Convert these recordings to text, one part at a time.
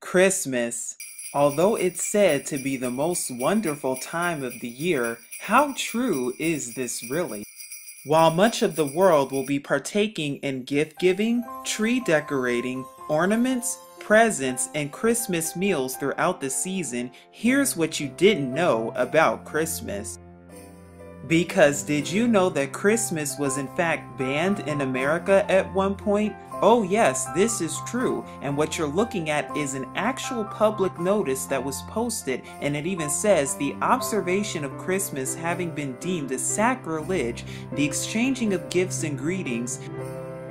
Christmas. Although it's said to be the most wonderful time of the year, how true is this really? While much of the world will be partaking in gift giving, tree decorating, ornaments, presents, and Christmas meals throughout the season, here's what you didn't know about Christmas. Because did you know that Christmas was in fact banned in America at one point? Oh yes, this is true, and what you're looking at is an actual public notice that was posted, and it even says the observation of Christmas having been deemed a sacrilege, the exchanging of gifts and greetings,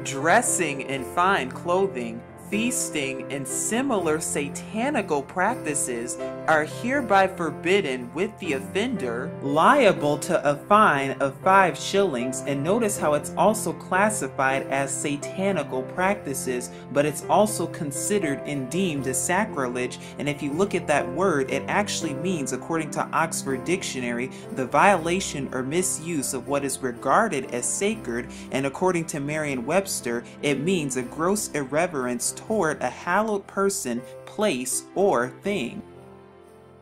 dressing in fine clothing, feasting, and similar satanical practices are hereby forbidden, with the offender liable to a fine of 5 shillings. And notice how it's also classified as satanical practices, but it's also considered and deemed a sacrilege. And if you look at that word, it actually means, according to Oxford Dictionary, the violation or misuse of what is regarded as sacred, and according to Merriam-Webster, it means a gross irreverence toward a hallowed person, place, or thing.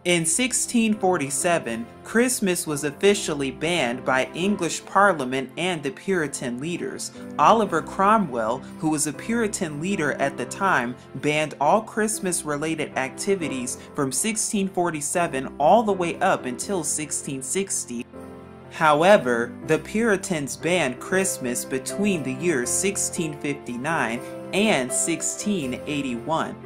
In 1647, Christmas was officially banned by English Parliament and the Puritan leaders. Oliver Cromwell, who was a Puritan leader at the time, banned all Christmas-related activities from 1647 all the way up until 1660. However, the Puritans banned Christmas between the years 1659 and 1681.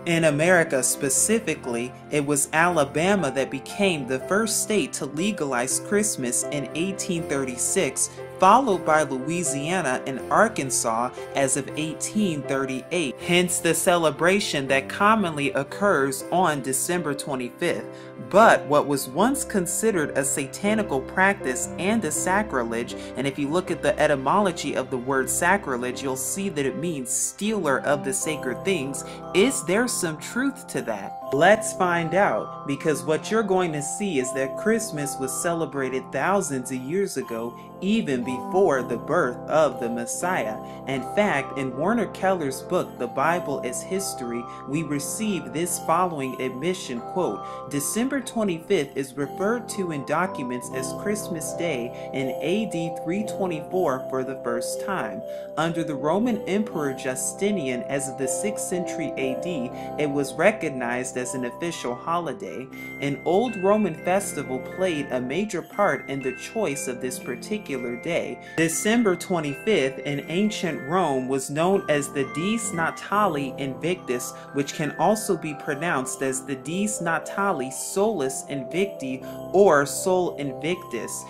In America specifically, it was Alabama that became the first state to legalize Christmas in 1836, followed by Louisiana and Arkansas as of 1838, hence the celebration that commonly occurs on December 25th. But what was once considered a satanical practice and a sacrilege, and if you look at the etymology of the word sacrilege, you'll see that it means stealer of the sacred things. Is there some truth to that? Let's find out, because what you're going to see is that Christmas was celebrated thousands of years ago, even before the birth of the Messiah. In fact, in Warner Keller's book, The Bible as History, we receive this following admission, quote, December 25th is referred to in documents as Christmas Day in AD 324 for the first time. Under the Roman Emperor Justinian as of the 6th century AD, it was recognized as an official holiday. An old Roman festival played a major part in the choice of this particular day. December 25th in ancient Rome was known as the Dies Natali Invictus, which can also be pronounced as the Dies Natali Solis Invicti or Sol Invictus,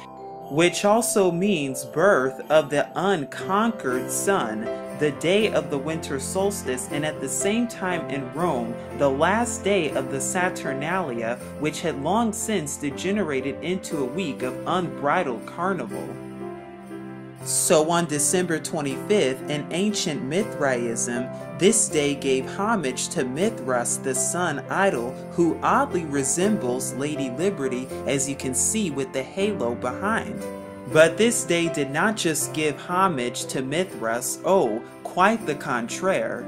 which also means birth of the unconquered sun, the day of the winter solstice, and at the same time in Rome, the last day of the Saturnalia, which had long since degenerated into a week of unbridled carnival. So on December 25th, in ancient Mithraism, this day gave homage to Mithras, the sun idol, who oddly resembles Lady Liberty, as you can see with the halo behind. But this day did not just give homage to Mithras, oh, quite the contraire.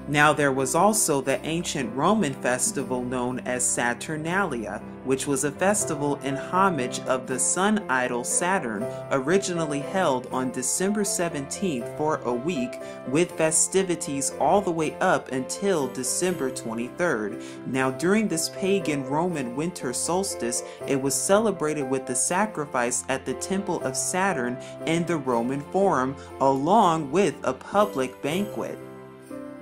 Now there was also the ancient Roman festival known as Saturnalia, which was a festival in homage of the sun idol Saturn, originally held on December 17th for a week, with festivities all the way up until December 23rd. Now during this pagan Roman winter solstice, it was celebrated with the sacrifice at the temple of Saturn in the Roman Forum, along with a public banquet.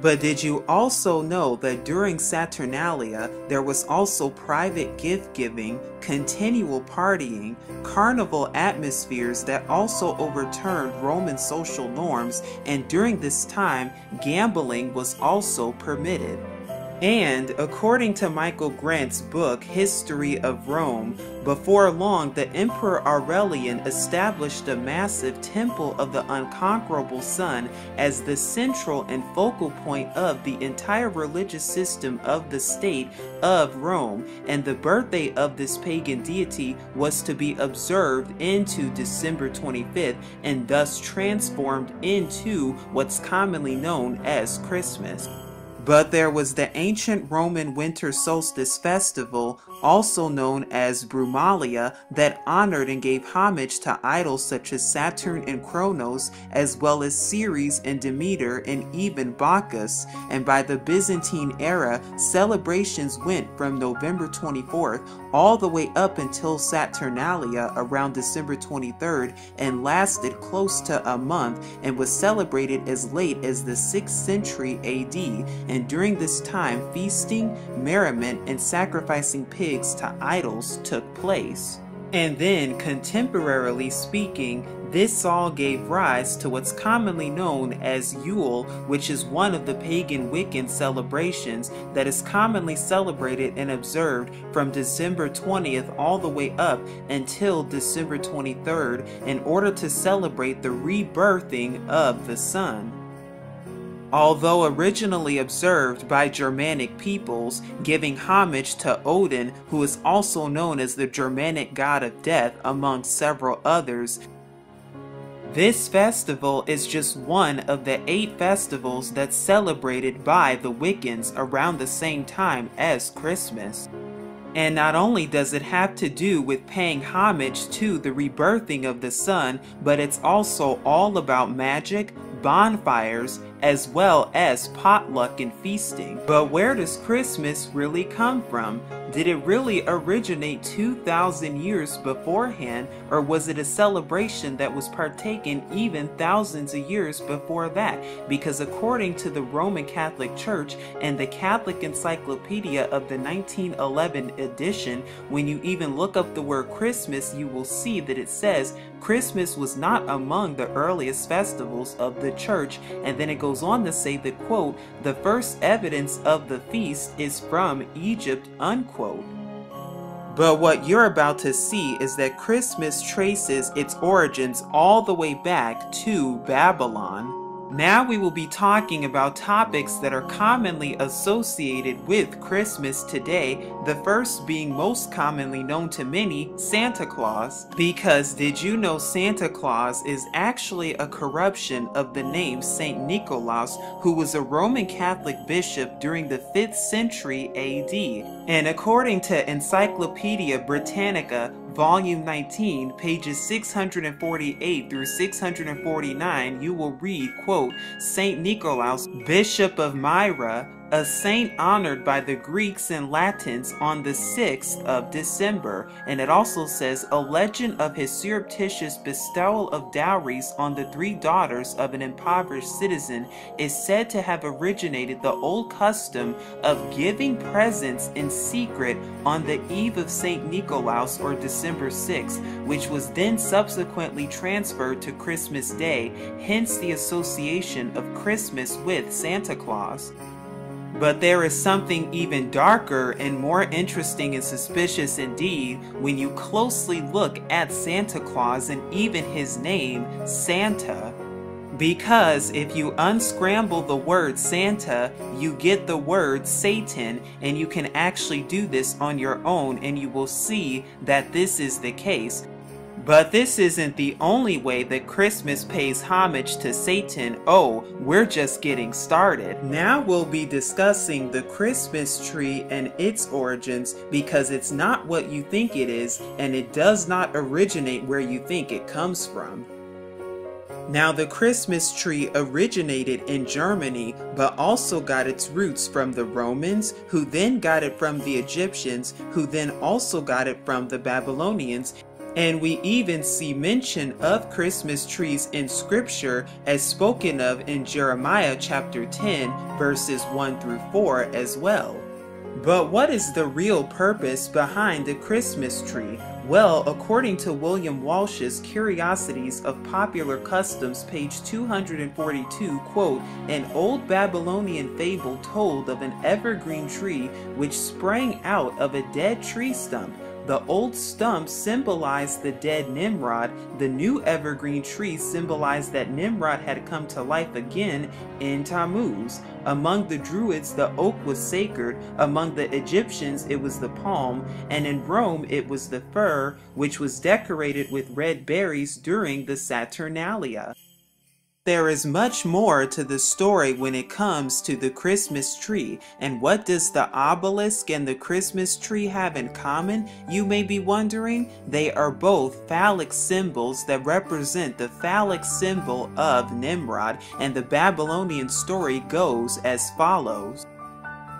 But did you also know that during Saturnalia, there was also private gift-giving, continual partying, carnival atmospheres that also overturned Roman social norms, and during this time, gambling was also permitted? And according to Michael Grant's book, History of Rome, before long the Emperor Aurelian established a massive temple of the unconquerable sun as the central and focal point of the entire religious system of the state of Rome, and the birthday of this pagan deity was to be observed into December 25th and thus transformed into what's commonly known as Christmas. But there was the ancient Roman winter solstice festival, also known as Brumalia, that honored and gave homage to idols such as Saturn and Kronos, as well as Ceres and Demeter and even Bacchus. And by the Byzantine era, celebrations went from November 24th all the way up until Saturnalia around December 23rd and lasted close to a month and was celebrated as late as the 6th century AD. And during this time, feasting, merriment, and sacrificing pigs to idols took place. And then, contemporarily speaking, this all gave rise to what's commonly known as Yule, which is one of the pagan Wiccan celebrations that is commonly celebrated and observed from December 20th all the way up until December 23rd in order to celebrate the rebirthing of the sun. Although originally observed by Germanic peoples, giving homage to Odin, who is also known as the Germanic god of death, among several others, this festival is just one of the 8 festivals that's celebrated by the Wiccans around the same time as Christmas. And not only does it have to do with paying homage to the rebirthing of the sun, but it's also all about magic, bonfires, as well as potluck and feasting. But where does Christmas really come from? Did it really originate 2,000 years beforehand, or was it a celebration that was partaken even thousands of years before that? Because according to the Roman Catholic Church and the Catholic Encyclopedia of the 1911 edition, when you even look up the word Christmas, you will see that it says Christmas was not among the earliest festivals of the church, and then it goes on to say that, quote, the first evidence of the feast is from Egypt, unquote. But what you're about to see is that Christmas traces its origins all the way back to Babylon. Now we will be talking about topics that are commonly associated with Christmas today, the first being most commonly known to many, Santa Claus. Because did you know Santa Claus is actually a corruption of the name Saint Nicholas, who was a Roman Catholic bishop during the 5th century AD. And according to Encyclopedia Britannica, Volume 19, pages 648 through 649, you will read, quote, Saint Nicholas, Bishop of Myra, a saint honored by the Greeks and Latins on the 6th of December. And it also says, a legend of his surreptitious bestowal of dowries on the 3 daughters of an impoverished citizen is said to have originated the old custom of giving presents in secret on the eve of Saint Nicholas or December 6th, which was then subsequently transferred to Christmas Day, hence the association of Christmas with Santa Claus. But there is something even darker and more interesting and suspicious indeed when you closely look at Santa Claus and even his name, Santa. Because if you unscramble the word Santa, you get the word Satan, and you can actually do this on your own and you will see that this is the case. But this isn't the only way that Christmas pays homage to Satan. Oh, we're just getting started. Now we'll be discussing the Christmas tree and its origins, because it's not what you think it is, and it does not originate where you think it comes from. Now, the Christmas tree originated in Germany, but also got its roots from the Romans, who then got it from the Egyptians, who then also got it from the Babylonians. And we even see mention of Christmas trees in scripture as spoken of in Jeremiah chapter 10 verses 1 through 4 as well. But what is the real purpose behind the Christmas tree? Well, according to William Walsh's Curiosities of Popular Customs, page 242, quote, an old Babylonian fable told of an evergreen tree which sprang out of a dead tree stump. The old stump symbolized the dead Nimrod. The new evergreen tree symbolized that Nimrod had come to life again in Tammuz. Among the Druids, the oak was sacred. Among the Egyptians, it was the palm. And in Rome, it was the fir, which was decorated with red berries during the Saturnalia. There is much more to the story when it comes to the Christmas tree. And what does the obelisk and the Christmas tree have in common, you may be wondering? They are both phallic symbols that represent the phallic symbol of Nimrod, and the Babylonian story goes as follows.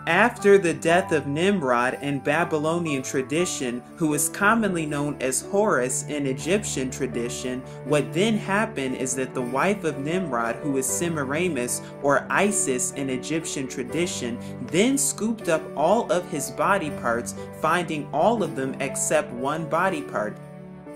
After the death of Nimrod in Babylonian tradition, who is commonly known as Horus in Egyptian tradition, what then happened is that the wife of Nimrod, who is Semiramis or Isis in Egyptian tradition, then scooped up all of his body parts, finding all of them except one body part.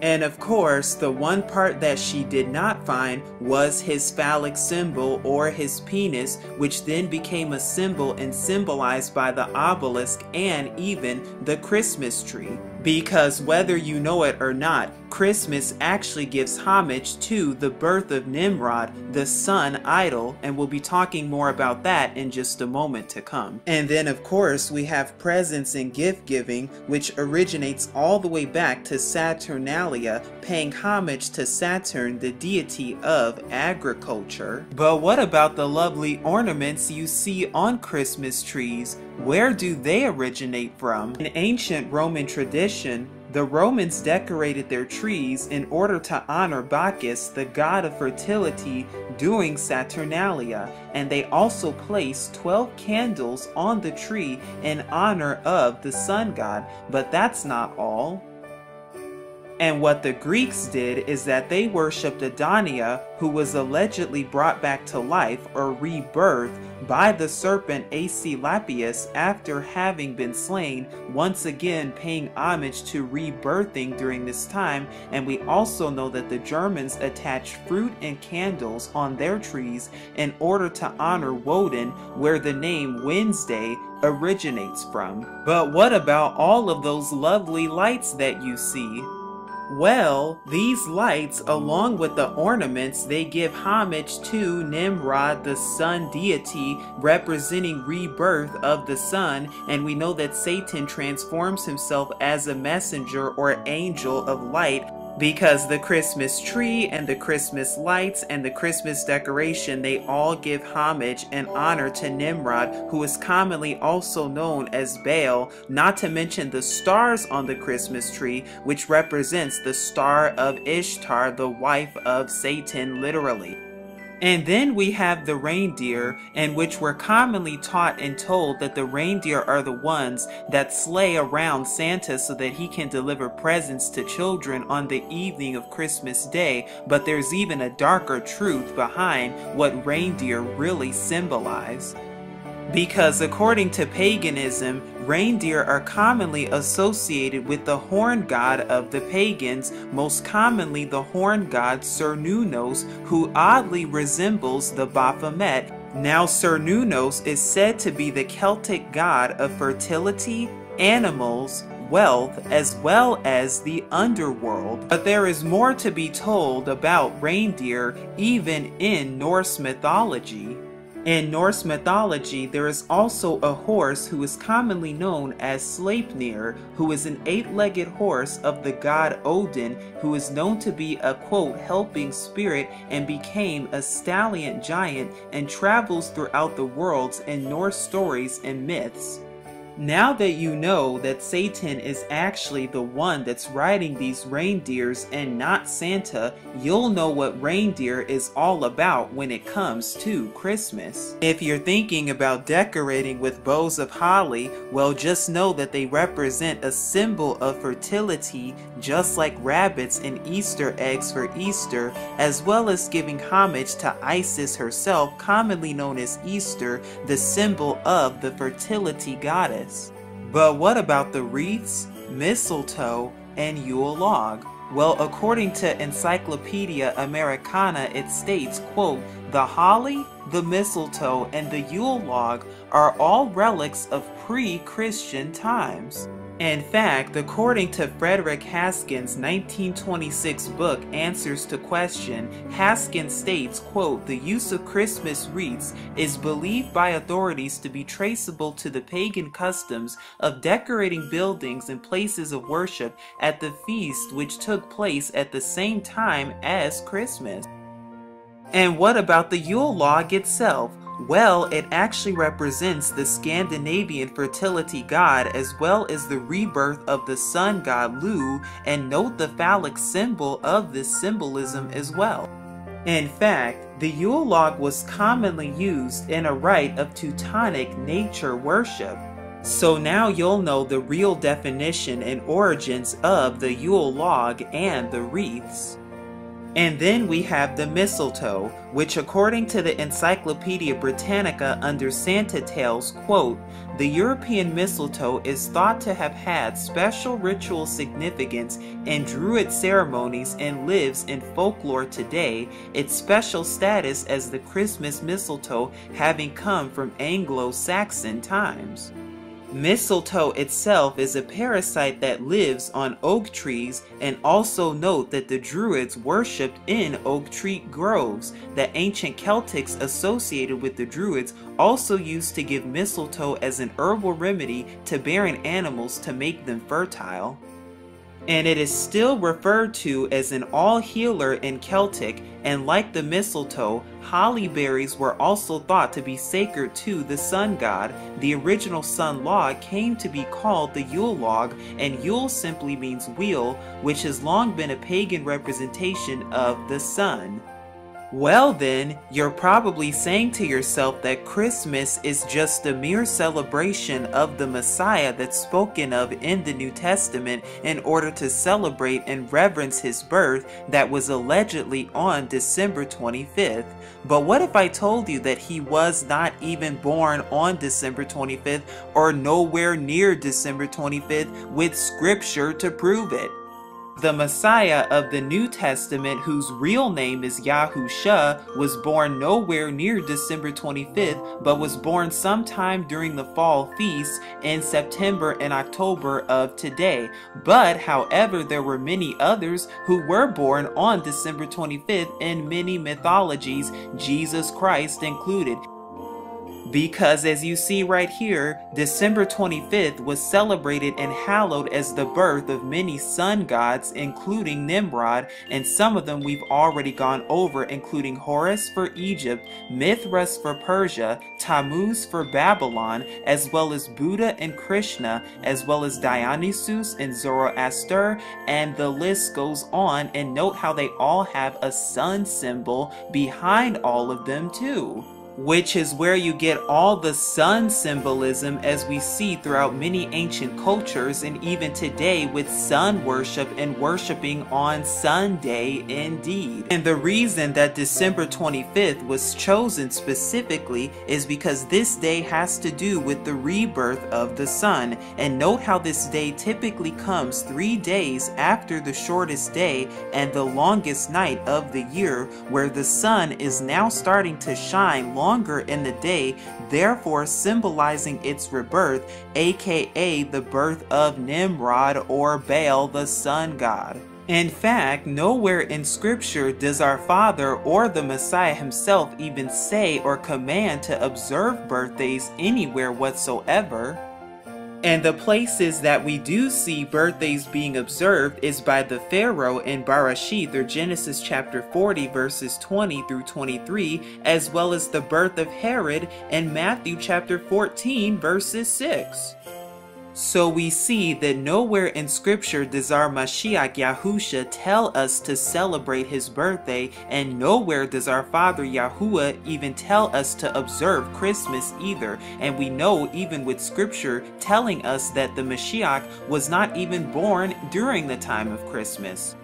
And of course, the one part that she did not find was his phallic symbol, or his penis, which then became a symbol and symbolized by the obelisk and even the Christmas tree. Because whether you know it or not, Christmas actually gives homage to the birth of Nimrod, the sun idol, and we'll be talking more about that in just a moment to come. And then of course we have presents and gift giving, which originates all the way back to Saturnalia, paying homage to Saturn, the deity of agriculture. But what about the lovely ornaments you see on Christmas trees? Where do they originate from? In ancient Roman tradition, the Romans decorated their trees in order to honor Bacchus, the god of fertility, during Saturnalia, and they also placed 12 candles on the tree in honor of the sun god. But that's not all. And what the Greeks did is that they worshipped Adonia, who was allegedly brought back to life or rebirth by the serpent Asclepius after having been slain, once again paying homage to rebirthing during this time. And we also know that the Germans attached fruit and candles on their trees in order to honor Woden, where the name Wednesday originates from. But what about all of those lovely lights that you see? Well, these lights, along with the ornaments, they give homage to Nimrod, the sun deity, representing rebirth of the sun, and we know that Satan transforms himself as a messenger or angel of light, because the Christmas tree and the Christmas lights and the Christmas decoration, they all give homage and honor to Nimrod, who is commonly also known as Baal, not to mention the stars on the Christmas tree, which represents the star of Ishtar, the wife of Satan, literally. And then we have the reindeer, in which we're commonly taught and told that the reindeer are the ones that sleigh around Santa so that he can deliver presents to children on the evening of Christmas Day. But there's even a darker truth behind what reindeer really symbolize. Because according to paganism, reindeer are commonly associated with the horn god of the pagans, most commonly the horn god Cernunnos, who oddly resembles the Baphomet. Now Cernunnos is said to be the Celtic god of fertility, animals, wealth, as well as the underworld. But there is more to be told about reindeer even in Norse mythology. In Norse mythology, there is also a horse who is commonly known as Sleipnir, who is an 8-legged horse of the god Odin, who is known to be a, quote, helping spirit, and became a stallion giant and travels throughout the worlds in Norse stories and myths. Now that you know that Satan is actually the one that's riding these reindeers and not Santa, you'll know what reindeer is all about when it comes to Christmas. If you're thinking about decorating with bows of holly, well, just know that they represent a symbol of fertility, just like rabbits and Easter eggs for Easter, as well as giving homage to Isis herself, commonly known as Easter, the symbol of the fertility goddess. But what about the wreaths, mistletoe, and Yule log? Well, according to Encyclopedia Americana, it states, quote, "The holly, the mistletoe, and the Yule log are all relics of pre-Christian times." In fact, according to Frederick Haskin's 1926 book, Answers to Question, Haskin states, quote, "The use of Christmas wreaths is believed by authorities to be traceable to the pagan customs of decorating buildings and places of worship at the feast which took place at the same time as Christmas." And what about the Yule log itself? Well, it actually represents the Scandinavian fertility god as well as the rebirth of the sun god Lu, and note the phallic symbol of this symbolism as well. In fact, the Yule log was commonly used in a rite of Teutonic nature worship. So now you'll know the real definition and origins of the Yule log and the wreaths. And then we have the mistletoe, which according to the Encyclopedia Britannica under Santa Tales, quote, "The European mistletoe is thought to have had special ritual significance in Druid ceremonies and lives in folklore today, its special status as the Christmas mistletoe having come from Anglo-Saxon times." Mistletoe itself is a parasite that lives on oak trees, and also note that the Druids worshipped in oak tree groves. The ancient Celtics associated with the Druids also used to give mistletoe as an herbal remedy to barren animals to make them fertile. And it is still referred to as an all-healer in Celtic, and like the mistletoe, holly berries were also thought to be sacred to the sun god. The original sun log came to be called the Yule log, and Yule simply means wheel, which has long been a pagan representation of the sun. Well then, you're probably saying to yourself that Christmas is just a mere celebration of the Messiah that's spoken of in the New Testament in order to celebrate and reverence his birth that was allegedly on December 25th. But what if I told you that he was not even born on December 25th or nowhere near December 25th with scripture to prove it? The Messiah of the New Testament, whose real name is Yahushua, was born nowhere near December 25th, but was born sometime during the fall feasts in September and October of today. But, however, there were many others who were born on December 25th in many mythologies, Jesus Christ included. Because as you see right here, December 25th was celebrated and hallowed as the birth of many sun gods, including Nimrod, and some of them we've already gone over, including Horus for Egypt, Mithras for Persia, Tammuz for Babylon, as well as Buddha and Krishna, as well as Dionysus and Zoroaster, and the list goes on. And note how they all have a sun symbol behind all of them too, which is where you get all the sun symbolism as we see throughout many ancient cultures, and even today with sun worship and worshiping on Sunday indeed. And the reason that December 25th was chosen specifically is because this day has to do with the rebirth of the sun. And note how this day typically comes 3 days after the shortest day and the longest night of the year, where the sun is now starting to shine longer in the day, therefore symbolizing its rebirth, aka the birth of Nimrod or Baal, the sun god. In fact, nowhere in scripture does our Father or the Messiah himself even say or command to observe birthdays anywhere whatsoever. And the places that we do see birthdays being observed is by the Pharaoh in Bereshith, or Genesis chapter 40 verses 20 through 23, as well as the birth of Herod in Matthew chapter 14 verses 6. So we see that nowhere in scripture does our Mashiach Yahushua tell us to celebrate his birthday, and nowhere does our Father Yahuwah even tell us to observe Christmas either. And we know even with scripture telling us that the Mashiach was not even born during the time of Christmas.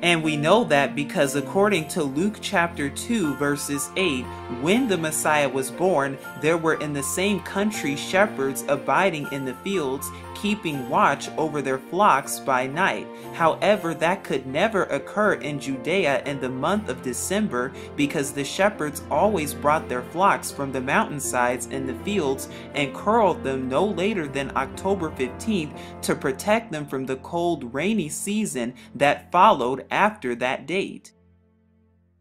And we know that because according to Luke chapter 2 verses 8, when the Messiah was born, there were in the same country shepherds abiding in the fields, keeping watch over their flocks by night. However, that could never occur in Judea in the month of December, because the shepherds always brought their flocks from the mountainsides in the fields and curled them no later than October 15th to protect them from the cold, rainy season that followed after that date.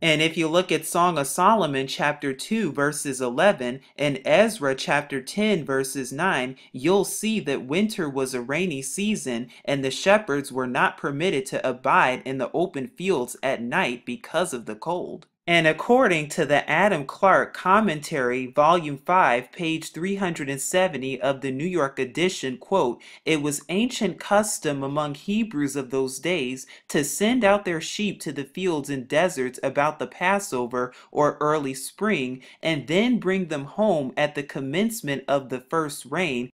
And if you look at Song of Solomon chapter 2 verses 11 and Ezra chapter 10 verses 9, you'll see that winter was a rainy season and the shepherds were not permitted to abide in the open fields at night because of the cold. And according to the Adam Clark Commentary, Volume 5, page 370 of the New York edition, quote, "It was ancient custom among Hebrews of those days to send out their sheep to the fields and deserts about the Passover or early spring, and then bring them home at the commencement of the first rain,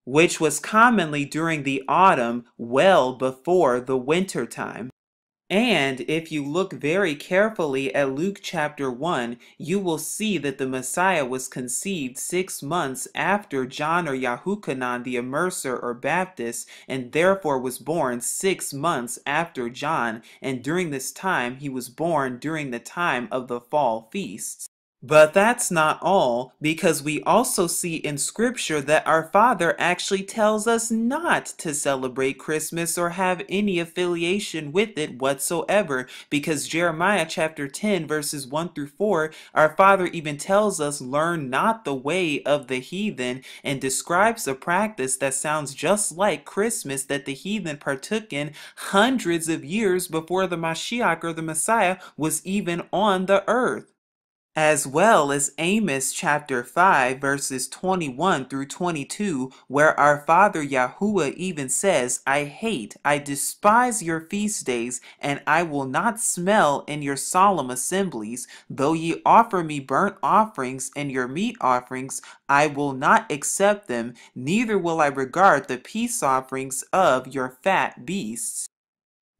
which was commonly during the autumn, well before the winter time." And if you look very carefully at Luke chapter 1, you will see that the Messiah was conceived 6 months after John or Yahuchanan the Immerser or Baptist, and therefore was born 6 months after John, and during this time he was born during the time of the fall feasts. But that's not all, because we also see in Scripture that our Father actually tells us not to celebrate Christmas or have any affiliation with it whatsoever, because Jeremiah chapter 10 verses 1 through 4, our Father even tells us, "Learn not the way of the heathen," and describes a practice that sounds just like Christmas that the heathen partook in hundreds of years before the Mashiach or the Messiah was even on the earth. As well as Amos chapter 5 verses 21 through 22, where our Father Yahuwah even says, I despise your feast days, and I will not smell in your solemn assemblies. Though ye offer me burnt offerings and your meat offerings, I will not accept them, neither will I regard the peace offerings of your fat beasts.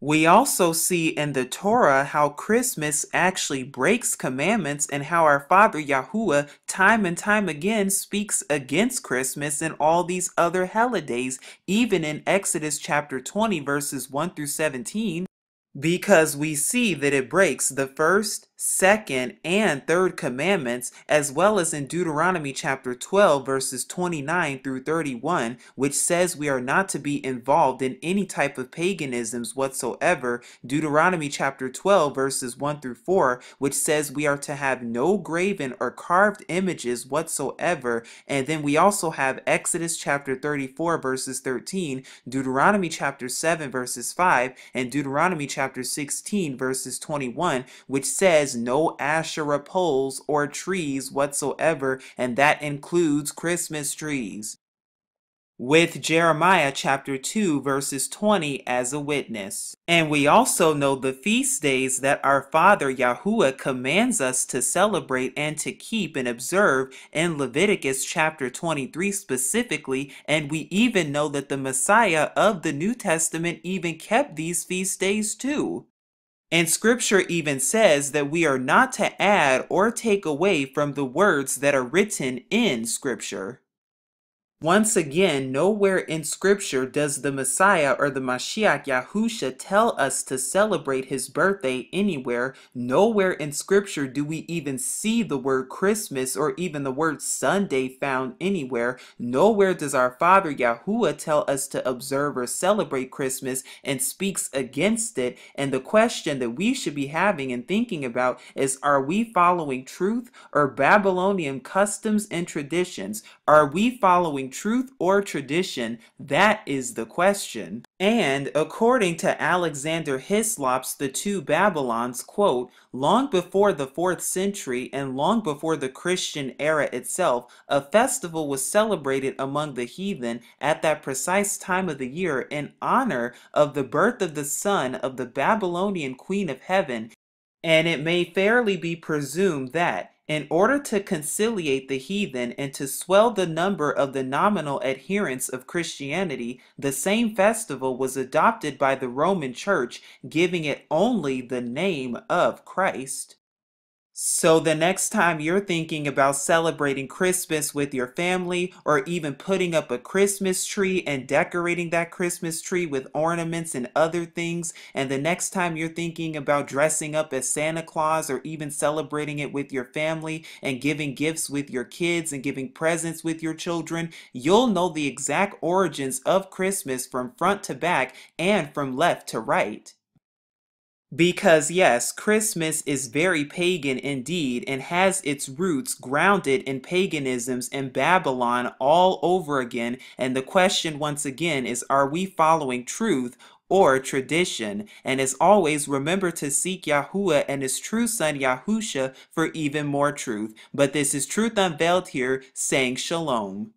We also see in the Torah how Christmas actually breaks commandments, and how our Father Yahuwah time and time again speaks against Christmas and all these other holidays, even in Exodus chapter 20 verses 1 through 17. Because we see that it breaks the first, second, and third commandments, as well as in Deuteronomy chapter 12 verses 29 through 31, which says we are not to be involved in any type of paganisms whatsoever. Deuteronomy chapter 12 verses 1 through 4, which says we are to have no graven or carved images whatsoever. And then we also have Exodus chapter 34 verses 13, Deuteronomy chapter 7 verses 5, and Deuteronomy chapter 16 verses 21, which says no Asherah poles or trees whatsoever, and that includes Christmas trees, with Jeremiah chapter 2 verses 20 as a witness. And we also know the feast days that our Father Yahuwah commands us to celebrate and to keep and observe in Leviticus chapter 23 specifically, and we even know that the Messiah of the New Testament even kept these feast days too. And Scripture even says that we are not to add or take away from the words that are written in Scripture. Once again, nowhere in Scripture does the Messiah or the Mashiach Yahusha tell us to celebrate his birthday anywhere. Nowhere in Scripture do we even see the word Christmas or even the word Sunday found anywhere. Nowhere does our Father Yahuwah tell us to observe or celebrate Christmas and speaks against it. And the question that we should be having and thinking about is, are we following truth or Babylonian customs and traditions? Are we following truth or tradition? That is the question. And according to Alexander Hislop's The Two Babylons, quote, "Long before the 4th century and long before the Christian era itself, a festival was celebrated among the heathen at that precise time of the year in honor of the birth of the son of the Babylonian Queen of Heaven, and it may fairly be presumed that, in order to conciliate the heathen and to swell the number of the nominal adherents of Christianity, the same festival was adopted by the Roman Church, giving it only the name of Christ." So the next time you're thinking about celebrating Christmas with your family, or even putting up a Christmas tree and decorating that Christmas tree with ornaments and other things, and the next time you're thinking about dressing up as Santa Claus, or even celebrating it with your family and giving gifts with your kids and giving presents with your children, you'll know the exact origins of Christmas from front to back and from left to right. Because yes, Christmas is very pagan indeed, and has its roots grounded in paganisms and Babylon all over again. And the question once again is, are we following truth or tradition. And as always, remember to seek Yahuwah and his true son Yahusha for even more truth. But this is Truth Unveiled here, saying shalom.